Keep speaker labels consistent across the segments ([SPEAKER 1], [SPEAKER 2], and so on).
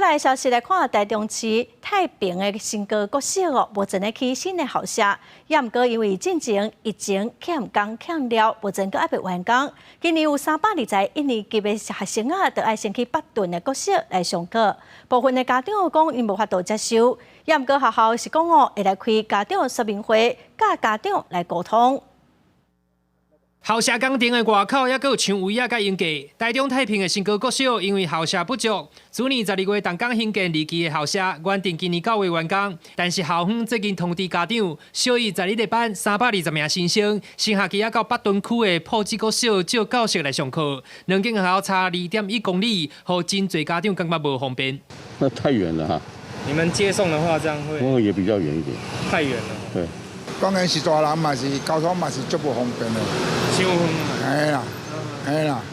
[SPEAKER 1] 来消息来看，台中市太平的新高国小哦，目前咧起新的校舍，也毋过因为进前疫情欠工欠料，目前阁还未完工。今年有321年级的学生啊，都爱先去北屯的国小来上课。部分的家长讲，因无法度接受，也毋过学校是讲哦，会来开家长说明会，甲家长来沟通。
[SPEAKER 2] 校舍工程的外口，也阁有墙围啊，甲用价。台中太平的新高国小，因为校舍不足，去年12月动工兴建2期的校舍，原定今年9月完工，但是校方最近通知家长，小于12日班320名新生，新学期要到北屯区的普济国小借教室来上课，两间学校差2.1公里，互真侪家长感觉无方便。
[SPEAKER 3] 那太远了哈。
[SPEAKER 4] 你们接送的话，这样会？
[SPEAKER 3] 也比较远一点。
[SPEAKER 4] 太远了。
[SPEAKER 3] 对。
[SPEAKER 5] 当然是大人嘛，是交通嘛是足不方便的。
[SPEAKER 4] 伤远啊。
[SPEAKER 5] 係啦，係啦，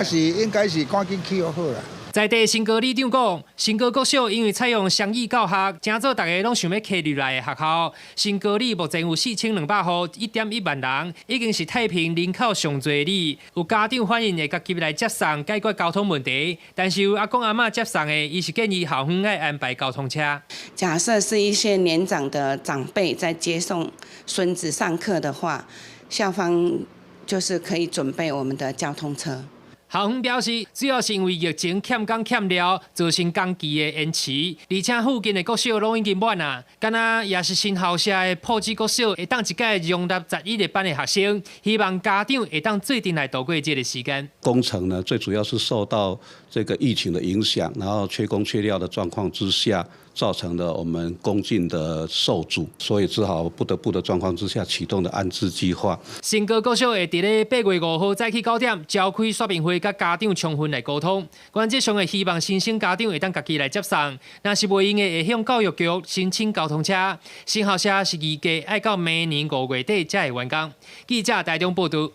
[SPEAKER 5] 是應該是趕緊起就好啦。
[SPEAKER 2] 在地新高里长讲，新高国小因为采用双语教学，正做大家拢想要迁入来的学校。新高里目前有4200户，1.1万人，已经是太平人口上侪里。有家长反映会甲入来接送，解决交通问题。但是有阿公阿嬷接送的，伊是建议校方爱安排交通车。
[SPEAKER 6] 假设是一些年长的长辈在接送孙子上课的话，校方就是可以准备我们的交通车。
[SPEAKER 2] 校方表示，主要是因为疫情欠工欠料，造成工期的延迟，而且附近的国小拢已经满啊。敢若也是新校舍的普济国小，会当一届容纳11日班的学生，希望家长会当做阵来度过这个时间。
[SPEAKER 3] 工程呢，最主要是受到这个疫情的影响，然后缺工缺料的状况之下，造成了我们工进的受阻，所以只好不得不的状况之下启动的安置计划。
[SPEAKER 2] 新高国小会伫咧8月5号早起9点召开说明会。 甲家长充分来沟通，原则上会希望新生家长会当家己来接送，若是袂用的会向教育局申请交通车。新校舍是预计要到明年5月底才会完工。记者台中报道。